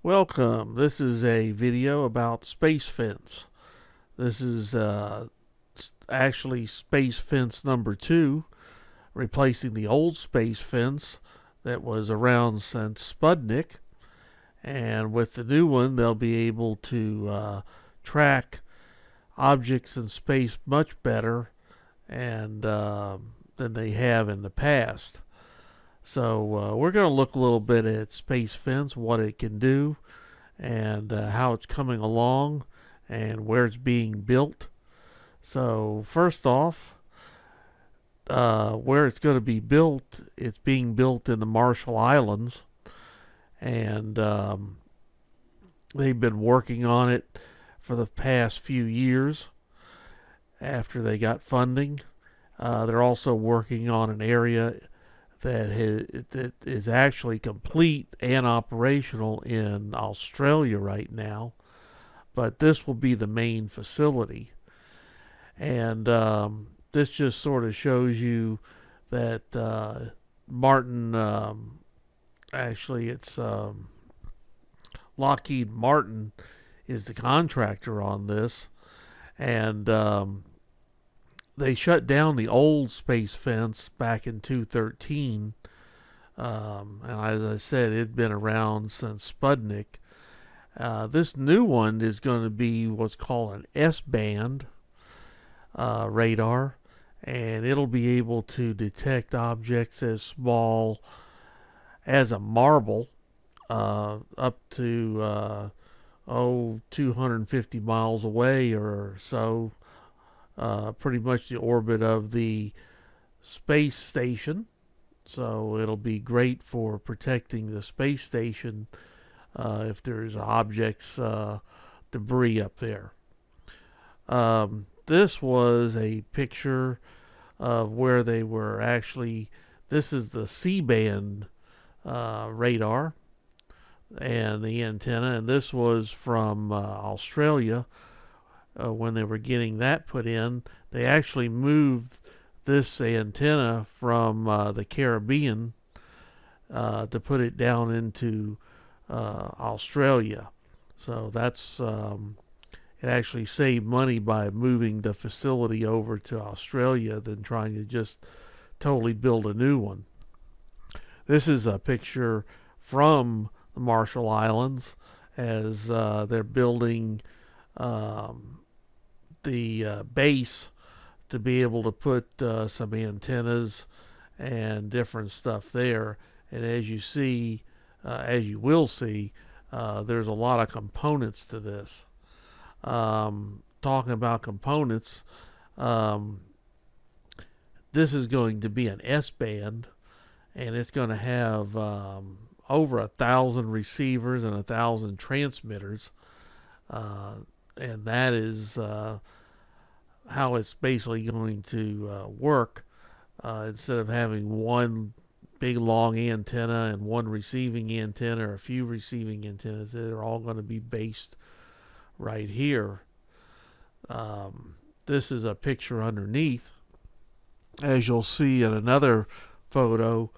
Welcome. This is a video about Space Fence. This is actually Space Fence number 2, replacing the old Space Fence that was around since Sputnik. And with the new one, they'll be able to track objects in space much better and than they have in the past. So we're going to look a little bit at Space Fence, what it can do, and how it's coming along and where it's being built. So first off, where it's going to be built, it's being built in the Marshall Islands, and they've been working on it for the past few years after they got funding. They're also working on an area that is actually complete and operational in Australia right now, but this will be the main facility. And this just sort of shows you that Martin, actually, it's Lockheed Martin is the contractor on this, and they shut down the old Space Fence back in 2013. And as I said, it had been around since Sputnik. This new one is going to be what's called an S-band radar, and it'll be able to detect objects as small as a marble up to 250 miles away or so, pretty much the orbit of the space station. So it'll be great for protecting the space station if there's objects, debris up there. This was a picture of where they were actually. This is the C-band radar and the antenna, and this was from Australia. When they were getting that put in, they actually moved this antenna from the Caribbean to put it down into Australia. So that's it actually saved money by moving the facility over to Australia than trying to just totally build a new one. This is a picture from the Marshall Islands as they're building the base to be able to put some antennas and different stuff there. And as you see, as you will see, there's a lot of components to this. Talking about components, this is going to be an S-band, and it's going to have over 1,000 receivers and 1,000 transmitters. And that is how it's basically going to work. Instead of having one big long antenna and one receiving antenna or a few receiving antennas, they're all going to be based right here. This is a picture underneath. As you'll see in another photo,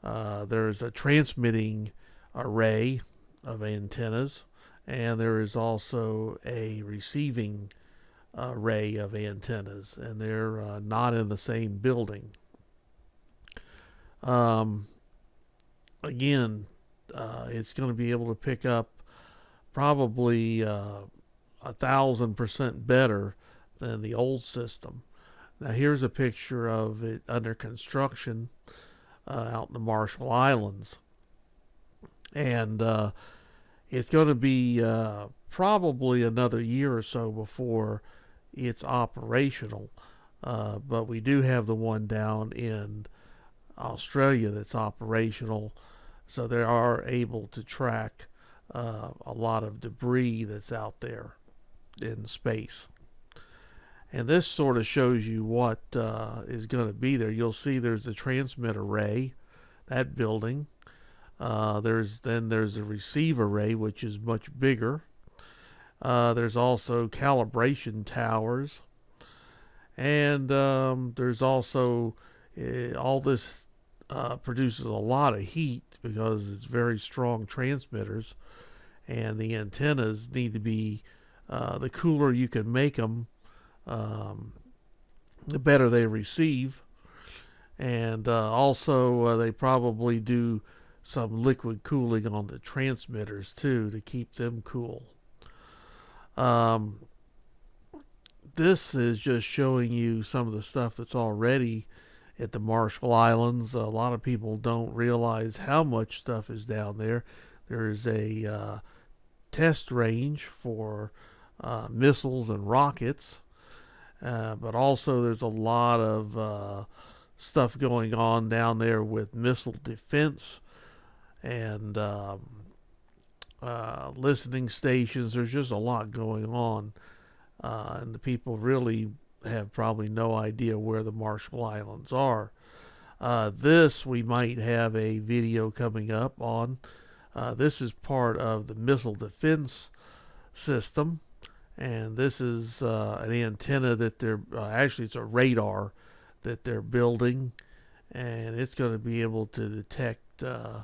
there's a transmitting array of antennas, and there is also a receiving array of antennas, and they're not in the same building. Again, it's going to be able to pick up probably 1,000% better than the old system. Now here's a picture of it under construction out in the Marshall Islands, and it's going to be probably another year or so before it's operational. But we do have the one down in Australia that's operational, so they are able to track a lot of debris that's out there in space. And this sort of shows you what is going to be there. You'll see there's a transmit array, that building. There's a receive array, which is much bigger. There's also calibration towers, and there's also all this produces a lot of heat because it's very strong transmitters, and the antennas need to be the cooler you can make them, the better they receive. And also, they probably do some liquid cooling on the transmitters too to keep them cool. Um, this is just showing you some of the stuff that's already at the Marshall Islands. A lot of people don't realize how much stuff is down there. There's a test range for missiles and rockets, but also there's a lot of stuff going on down there with missile defense and listening stations. There's just a lot going on, and the people really have probably no idea where the Marshall Islands are. This we might have a video coming up on. This is part of the missile defense system, and this is an antenna that they're actually it's a radar that they're building, and it's going to be able to detect uh,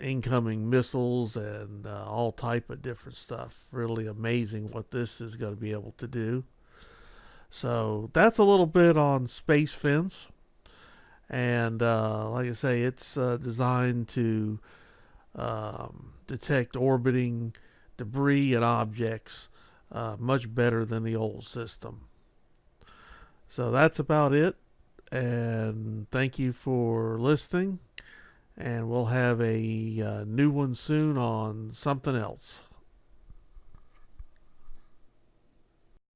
incoming missiles and all type of different stuff. Really amazing what this is going to be able to do. So that's a little bit on Space Fence, and like I say, it's designed to detect orbiting debris and objects much better than the old system. So that's about it. And thank you for listening. And we'll have a new one soon on something else.